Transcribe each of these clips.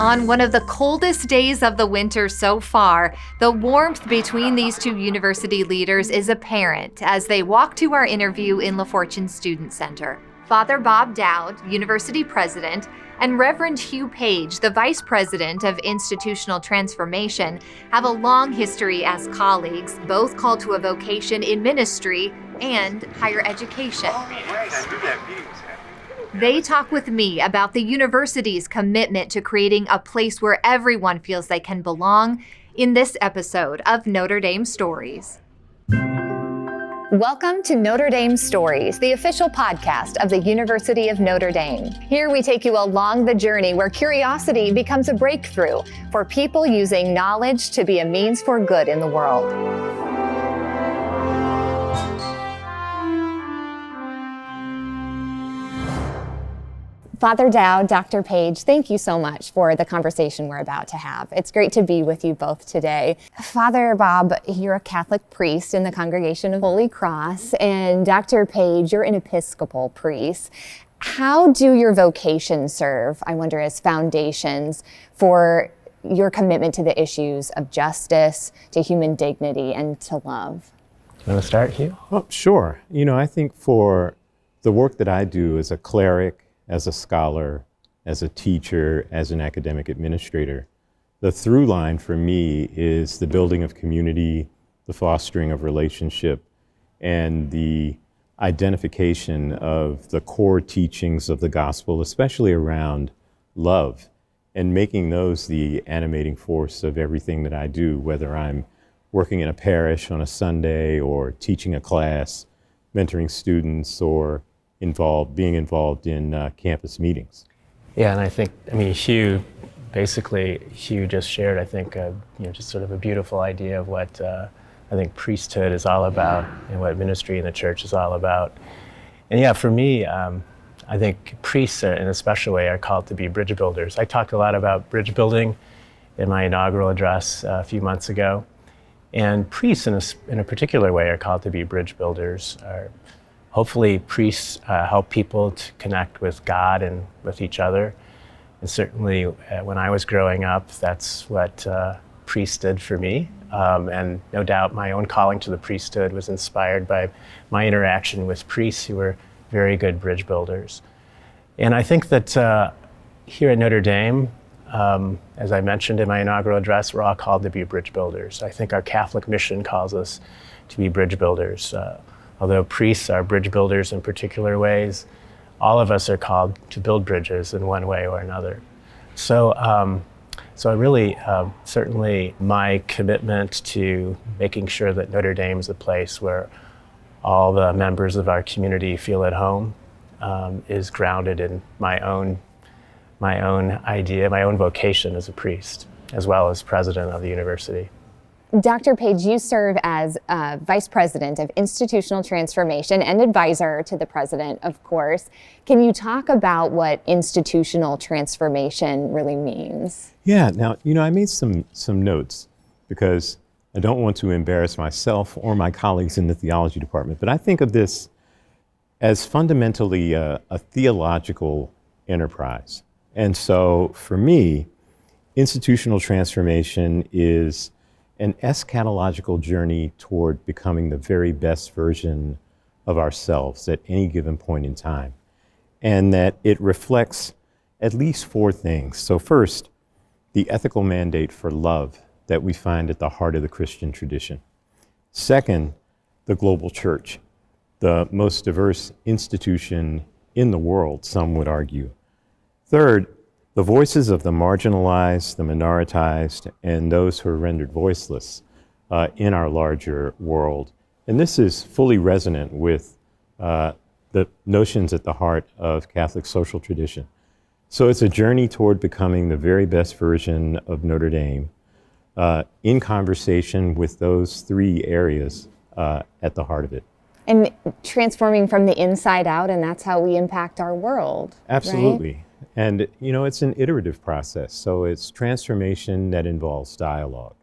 On one of the coldest days of the winter so far, the warmth between these two university leaders is apparent as they walk to our interview in La Fortune Student Center. Father Bob Dowd, University President, and Reverend Hugh Page, the Vice President of Institutional Transformation, have a long history as colleagues, both called to a vocation in ministry and higher education. They talk with me about the university's commitment to creating a place where everyone feels they can belong in this episode of Notre Dame Stories. Welcome to Notre Dame Stories, the official podcast of the University of Notre Dame. Here we take you along the journey where curiosity becomes a breakthrough for people using knowledge to be a means for good in the world. Father Dowd, Dr. Page, thank you so much for the conversation we're about to have. It's great to be with you both today. Father Bob, you're a Catholic priest in the Congregation of Holy Cross, and Dr. Page, you're an Episcopal priest. How do your vocations serve, I wonder, as foundations for your commitment to the issues of justice, to human dignity, and to love? You want to start, Hugh? Oh, sure. I think for the work that I do as a cleric, as a scholar, as a teacher, as an academic administrator, the through line for me is the building of community, the fostering of relationship, and the identification of the core teachings of the gospel, especially around love, and making those the animating force of everything that I do, whether I'm working in a parish on a Sunday or teaching a class, mentoring students, or being involved in campus meetings. Yeah, and Hugh just shared, just sort of a beautiful idea of what I think priesthood is all about and what ministry in the church is all about. And yeah, for me, I think priests in a special way are called to be bridge builders. I talked a lot about bridge building in my inaugural address a few months ago. And priests in a particular way are called to be bridge builders. Hopefully priests help people to connect with God and with each other. And certainly when I was growing up, that's what priests did for me. And no doubt my own calling to the priesthood was inspired by my interaction with priests who were very good bridge builders. And I think that here at Notre Dame, as I mentioned in my inaugural address, we're all called to be bridge builders. I think our Catholic mission calls us to be bridge builders. Although priests are bridge builders in particular ways, all of us are called to build bridges in one way or another. So I really, certainly my commitment to making sure that Notre Dame is a place where all the members of our community feel at home is grounded in my own idea, my own vocation as a priest, as well as president of the university. Dr. Page, you serve as Vice President of Institutional Transformation and advisor to the President, of course. Can you talk about what institutional transformation really means? Yeah, now, I made some notes because I don't want to embarrass myself or my colleagues in the theology department, but I think of this as fundamentally a theological enterprise. And so for me, institutional transformation is an eschatological journey toward becoming the very best version of ourselves at any given point in time. And that it reflects at least four things. So first, the ethical mandate for love that we find at the heart of the Christian tradition. Second, the global church, the most diverse institution in the world, some would argue. Third, the voices of the marginalized, the minoritized, and those who are rendered voiceless in our larger world. And this is fully resonant with the notions at the heart of Catholic social tradition. So it's a journey toward becoming the very best version of Notre Dame in conversation with those three areas at the heart of it. And transforming from the inside out, and that's how we impact our world. Absolutely. Right? And, it's an iterative process. So it's transformation that involves dialogue,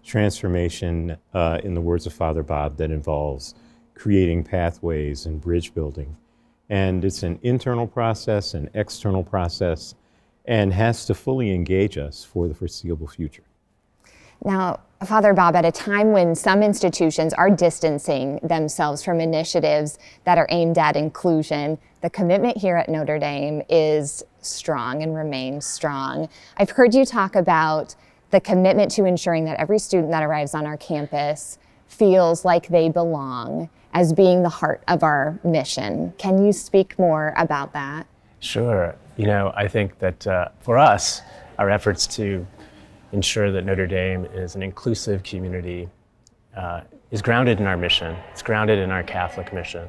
transformation, in the words of Father Bob, that involves creating pathways and bridge building. And it's an internal process, an external process, and has to fully engage us for the foreseeable future. Now, Father Bob, at a time when some institutions are distancing themselves from initiatives that are aimed at inclusion, the commitment here at Notre Dame is strong and remains strong. I've heard you talk about the commitment to ensuring that every student that arrives on our campus feels like they belong as being the heart of our mission. Can you speak more about that? Sure. I think that for us, our efforts to ensure that Notre Dame is an inclusive community is grounded in our mission. It's grounded in our Catholic mission.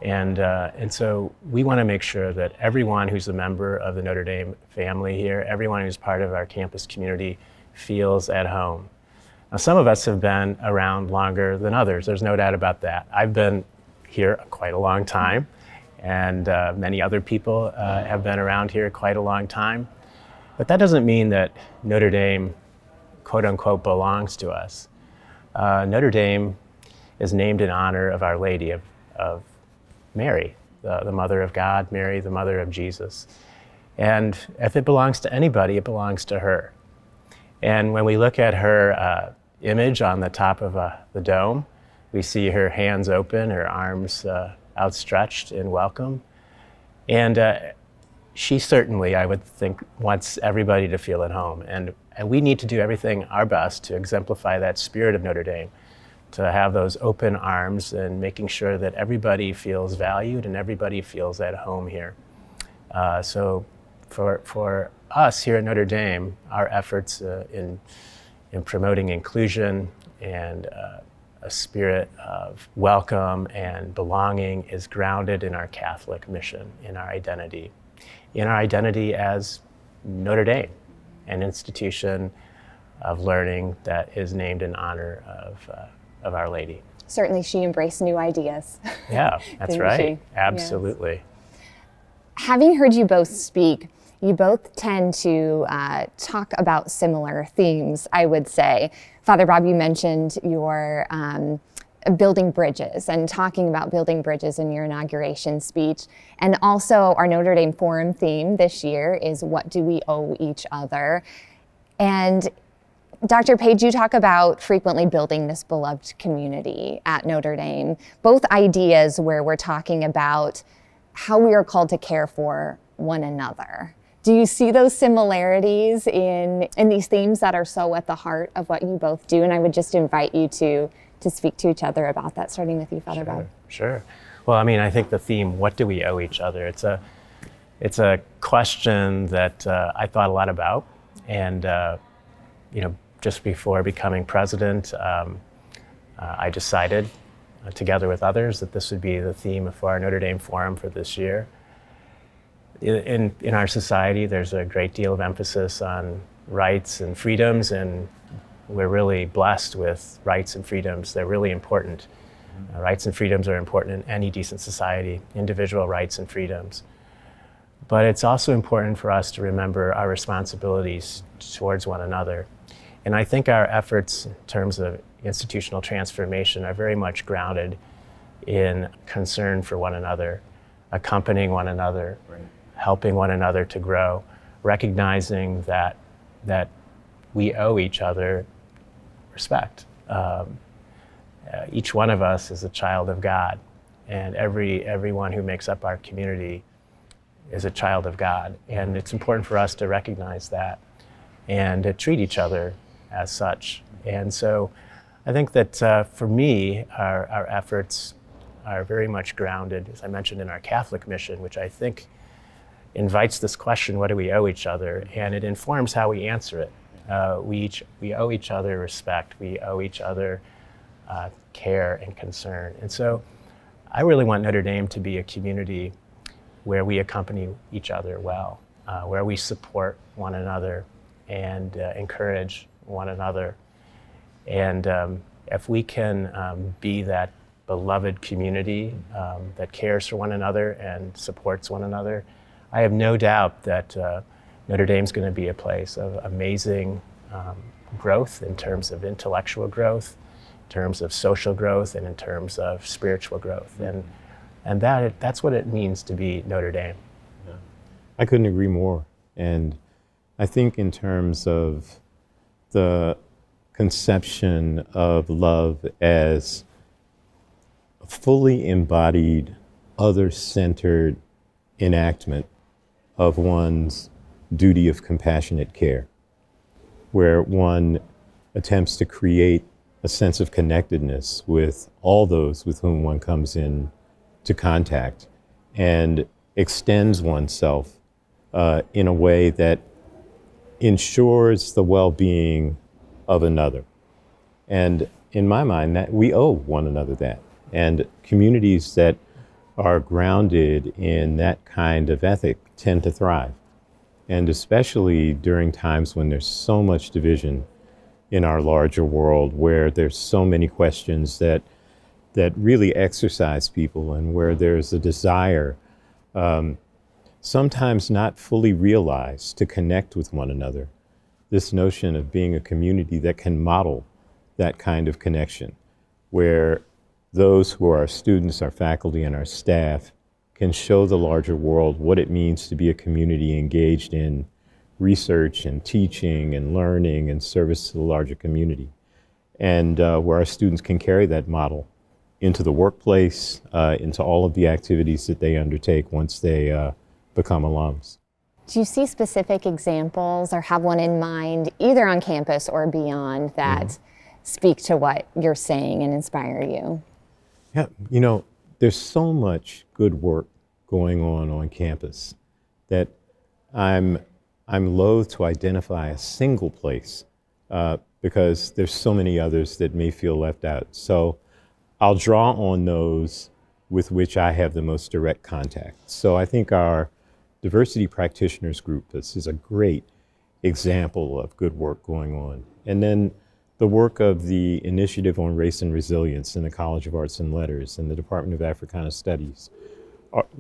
And so we want to make sure that everyone who's a member of the Notre Dame family here, everyone who's part of our campus community feels at home. Now, some of us have been around longer than others. There's no doubt about that. I've been here quite a long time, and many other people have been around here quite a long time. But that doesn't mean that Notre Dame, quote unquote, belongs to us. Notre Dame is named in honor of Our Lady, of Mary, the Mother of God, Mary, the Mother of Jesus. And if it belongs to anybody, it belongs to her. And when we look at her image on the top of the dome, we see her hands open, her arms outstretched in welcome. And she certainly, I would think, wants everybody to feel at home. And we need to do everything our best to exemplify that spirit of Notre Dame, to have those open arms and making sure that everybody feels valued and everybody feels at home here. So for us here at Notre Dame, our efforts in promoting inclusion and a spirit of welcome and belonging is grounded in our Catholic mission, in our identity as Notre Dame, an institution of learning that is named in honor of Our Lady. Certainly she embraced new ideas. Yeah, that's right. She? Absolutely. Yes. Having heard you both speak, you both tend to talk about similar themes, I would say. Father Bob, you mentioned your building bridges and talking about building bridges in your inauguration speech. And also our Notre Dame Forum theme this year is what do we owe each other? And Dr. Page, you talk about frequently building this beloved community at Notre Dame, both ideas where we're talking about how we are called to care for one another. Do you see those similarities in these themes that are so at the heart of what you both do? And I would just invite you to speak to each other about that, starting with you, Father Bob. Sure. Well, I think the theme, what do we owe each other? It's a question that I thought a lot about. And, just before becoming president, I decided, together with others, that this would be the theme for our Notre Dame Forum for this year. In our society, there's a great deal of emphasis on rights and freedoms, and we're really blessed with rights and freedoms. They're really important. Rights and freedoms are important in any decent society, individual rights and freedoms. But it's also important for us to remember our responsibilities towards one another. And I think our efforts in terms of institutional transformation are very much grounded in concern for one another, accompanying one another, helping one another to grow, recognizing that we owe each other respect. Each one of us is a child of God, and everyone who makes up our community is a child of God. And it's important for us to recognize that and to treat each other as such. And so I think that for me, our efforts are very much grounded, as I mentioned, in our Catholic mission, which I think invites this question, what do we owe each other? And it informs how we answer it. We owe each other respect. We owe each other care and concern. And so I really want Notre Dame to be a community where we accompany each other well, where we support one another and encourage one another. And if we can be that beloved community that cares for one another and supports one another, I have no doubt that Notre Dame's going to be a place of amazing growth in terms of intellectual growth, in terms of social growth, and in terms of spiritual growth. And that's what it means to be Notre Dame. I couldn't agree more. And I think in terms of the conception of love as a fully embodied, other-centered enactment of one's duty of compassionate care, where one attempts to create a sense of connectedness with all those with whom one comes in to contact and extends oneself in a way that ensures the well-being of another. And in my mind, that we owe one another that. And communities that are grounded in that kind of ethic tend to thrive. And especially during times when there's so much division in our larger world, where there's so many questions that really exercise people, and where there's a desire, sometimes not fully realized, to connect with one another. This notion of being a community that can model that kind of connection, where those who are our students, our faculty, and our staff can show the larger world what it means to be a community engaged in research and teaching and learning and service to the larger community. And where our students can carry that model into the workplace, into all of the activities that they undertake once they become alums. Do you see specific examples or have one in mind, either on campus or beyond, that speak to what you're saying and inspire you? Yeah, there's so much good work going on campus that I'm loath to identify a single place because there's so many others that may feel left out. So I'll draw on those with which I have the most direct contact. So I think our diversity practitioners group, this is a great example of good work going on. And then the work of the Initiative on Race and Resilience in the College of Arts and Letters and the Department of Africana Studies,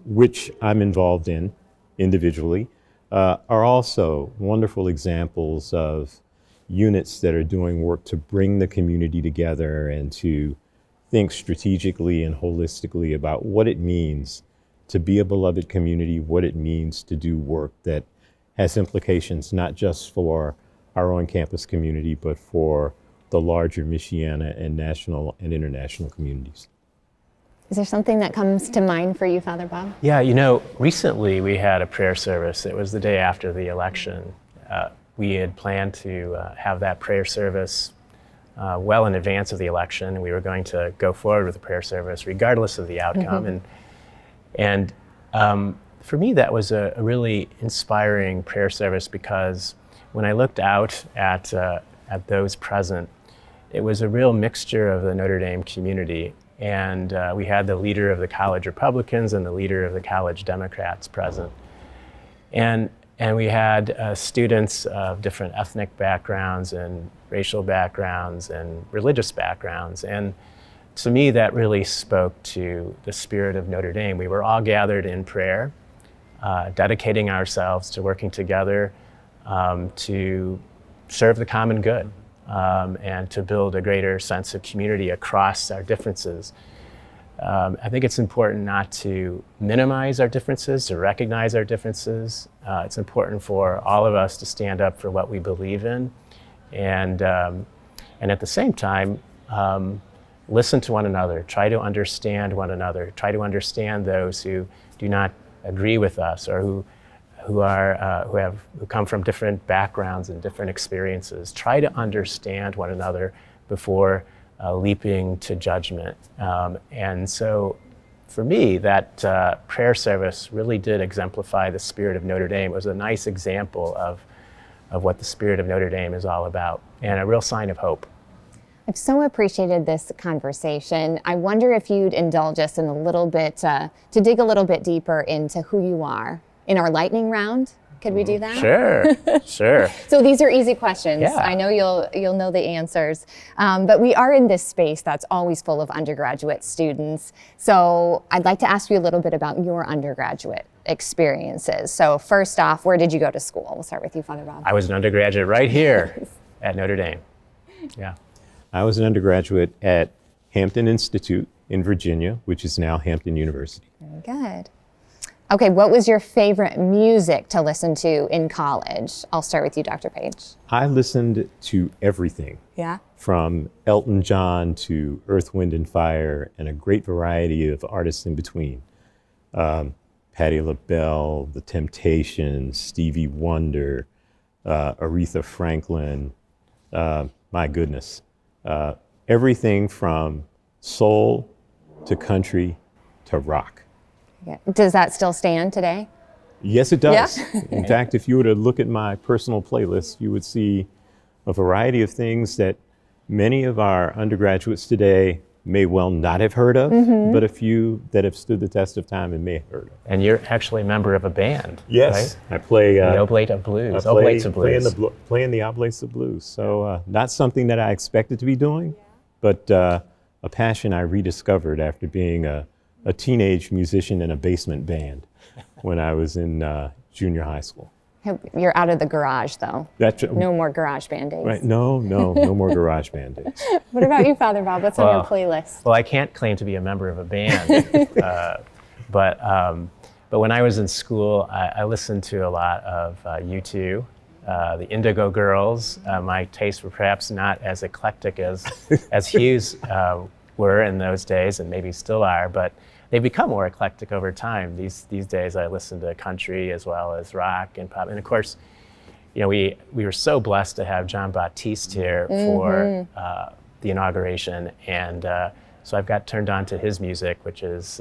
which I'm involved in individually, are also wonderful examples of units that are doing work to bring the community together and to think strategically and holistically about what it means to be a beloved community, what it means to do work that has implications not just for our own campus community, but for the larger Michiana and national and international communities. Is there something that comes to mind for you, Father Bob? Yeah, recently we had a prayer service. It was the day after the election. We had planned to have that prayer service well in advance of the election. We were going to go forward with the prayer service regardless of the outcome. And for me, that was a really inspiring prayer service, because when I looked out at those present, it was a real mixture of the Notre Dame community. And we had the leader of the college Republicans and the leader of the college Democrats present. And we had students of different ethnic backgrounds and racial backgrounds and religious backgrounds. And to me, that really spoke to the spirit of Notre Dame. We were all gathered in prayer, dedicating ourselves to working together to serve the common good. And to build a greater sense of community across our differences. I think it's important not to minimize our differences, to recognize our differences. It's important for all of us to stand up for what we believe in, and at the same time, listen to one another, try to understand one another, try to understand those who do not agree with us or who come from different backgrounds and different experiences. Try to understand one another before leaping to judgment. And so for me, that prayer service really did exemplify the spirit of Notre Dame. It was a nice example of what the spirit of Notre Dame is all about, and a real sign of hope. I've so appreciated this conversation. I wonder if you'd indulge us in a little bit, to dig a little bit deeper into who you are. In our lightning round, could we do that? Sure. So these are easy questions. Yeah. I know you'll know the answers, but we are in this space that's always full of undergraduate students. So I'd like to ask you a little bit about your undergraduate experiences. So first off, where did you go to school? We'll start with you, Father Bob. I was an undergraduate right here at Notre Dame. Yeah. I was an undergraduate at Hampton Institute in Virginia, which is now Hampton University. Very good. Okay, what was your favorite music to listen to in college? I'll start with you, Dr. Page. I listened to everything. Yeah? From Elton John to Earth, Wind, and Fire, and a great variety of artists in between. Patti LaBelle, The Temptations, Stevie Wonder, Aretha Franklin, my goodness. Everything from soul to country to rock. Yeah. Does that still stand today? Yes, it does. Yeah? In fact, if you were to look at my personal playlist, you would see a variety of things that many of our undergraduates today may well not have heard of, but a few that have stood the test of time and may have heard of. And you're actually a member of a band, Yes, right? I play The Oblate of Blues. I Oblates of Blues. playing the Oblates of Blues. So not something that I expected to be doing, but a passion I rediscovered after being a teenage musician in a basement band when I was in junior high school. You're out of the garage, though. That's No more garage band days. right. No more garage band days. What about you, Father Bob? What's on your playlist? Well, I can't claim to be a member of a band, but when I was in school, I listened to a lot of U2, the Indigo Girls. My tastes were perhaps not as eclectic as Hugh's were in those days, and maybe still are, but they've become more eclectic over time. These days I listen to country as well as rock and pop. And of course, you know, we were so blessed to have John Baptiste here for the inauguration. And so I've got turned on to his music, which is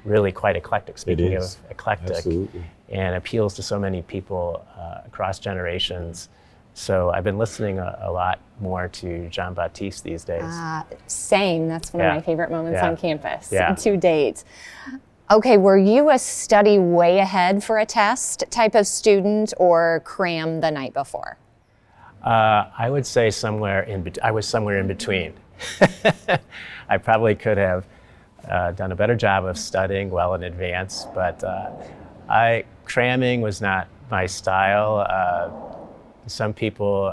really quite eclectic, speaking of eclectic. Absolutely. And appeals to so many people across generations. So I've been listening a lot more to John Baptiste these days. Same. That's one of my favorite moments on campus to date. Okay, were you a study way ahead for a test type of student or cram the night before? I would say I was somewhere in between. I probably could have done a better job of studying well in advance, but cramming was not my style. Some people,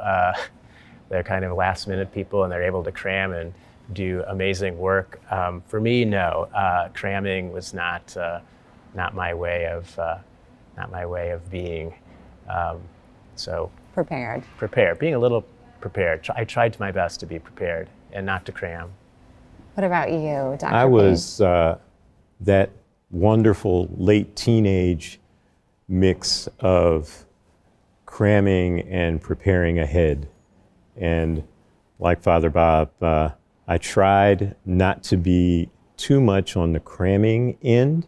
they're kind of last minute people and they're able to cram and do amazing work. For me, no, cramming was not my way of being. So Prepared. being a little prepared. I tried my best to be prepared and not to cram. What about you, Dr. I was that wonderful late teenage mix of cramming and preparing ahead. And like Father Bob, I tried not to be too much on the cramming end,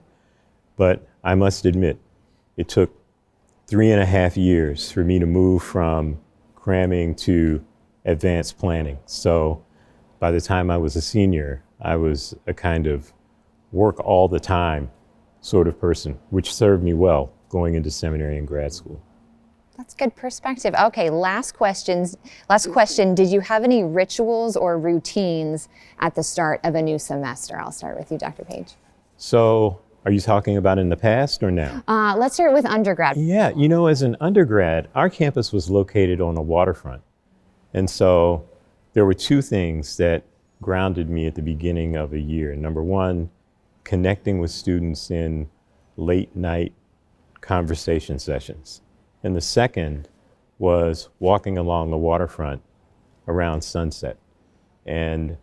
but I must admit, it took 3.5 years for me to move from cramming to advanced planning. So by the time I was a senior, I was a kind of work all the time sort of person, which served me well going into seminary and grad school. That's good perspective. Okay, last question. Did you have any rituals or routines at the start of a new semester? I'll start with you, Dr. Page. So are you talking about in the past or now? Let's start with undergrad. Yeah, you know, as an undergrad, our campus was located on a waterfront. And so there were two things that grounded me at the beginning of a year. Number one, connecting with students in late night conversation sessions. And the second was walking along the waterfront around sunset and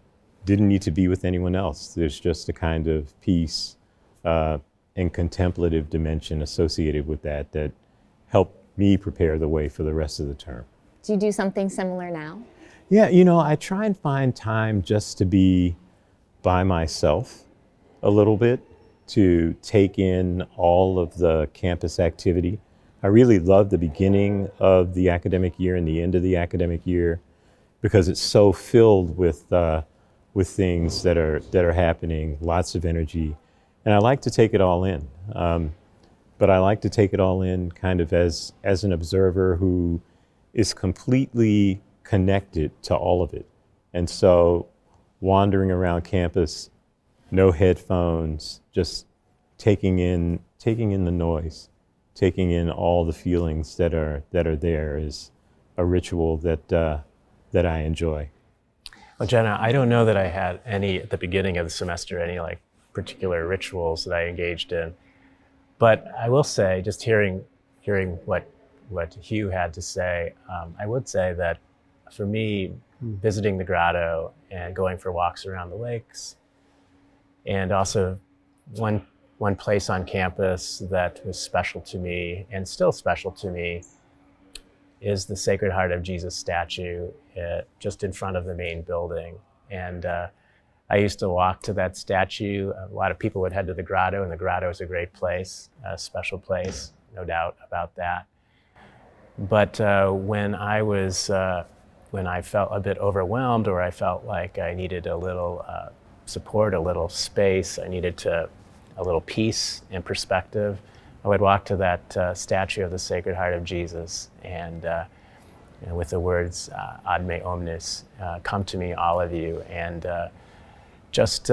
didn't need to be with anyone else. There's just a kind of peace and contemplative dimension associated with that helped me prepare the way for the rest of the term. Do you do something similar now? Yeah, you know, I try and find time just to be by myself a little bit, to take in all of the campus activity. I really love the beginning of the academic year and the end of the academic year because it's so filled with things that are happening, lots of energy, and I like to take it all in. But I like to take it all in kind of as an observer who is completely connected to all of it. And so wandering around campus, no headphones, just taking in the noise, taking in all the feelings that are there is a ritual that I enjoy. Well, Jenna, I don't know that I had any at the beginning of the semester, any like particular rituals that I engaged in. But I will say, just hearing what Hugh had to say, I would say that for me, visiting the grotto and going for walks around the lakes, and also one place on campus that was special to me and still special to me is the Sacred Heart of Jesus statue just in front of the main building. And I used to walk to that statue. A lot of people would head to the grotto, and the grotto is a great place, a special place, no doubt about that. But when I felt a bit overwhelmed, or I felt like I needed a little support, a little space, I needed a little peace and perspective, I would walk to that statue of the Sacred Heart of Jesus, and with the words, Ad me omnes, come to me, all of you, and just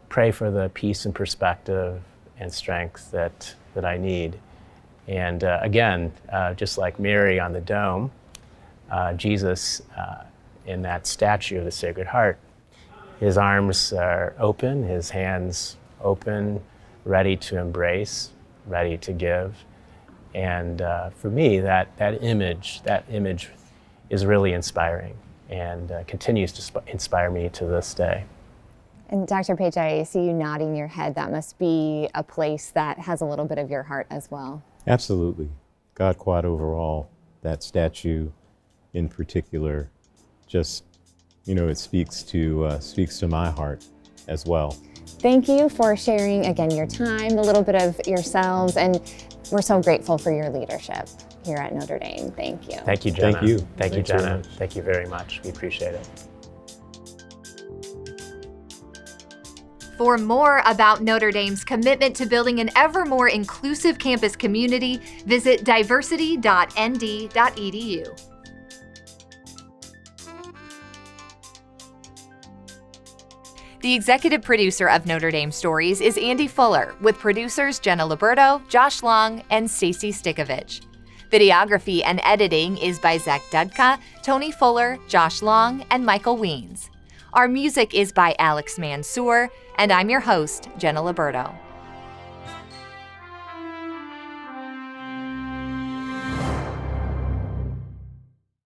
pray for the peace and perspective and strength that I need. And again, just like Mary on the dome, Jesus in that statue of the Sacred Heart, his arms are open, his hands open, ready to embrace, ready to give. And for me, that image is really inspiring, and continues to inspire me to this day. And Dr. Page, I see you nodding your head. That must be a place that has a little bit of your heart as well. Absolutely. God quad overall, that statue in particular, just, it speaks to my heart as well. Thank you for sharing again your time, a little bit of yourselves, and we're so grateful for your leadership here at Notre Dame. Thank you. Thank you, Jenna. Thank you. Thank you, Thanks very Jenna. much. Thank you very much. We appreciate it. For more about Notre Dame's commitment to building an ever more inclusive campus community, visit diversity.nd.edu. The executive producer of Notre Dame Stories is Andy Fuller, with producers Jenna Liberto, Josh Long, and Staci Stickovich. Videography and editing is by Zach Dudka, Tony Fuller, Josh Long, and Michael Wiens. Our music is by Alex Mansour, and I'm your host, Jenna Liberto.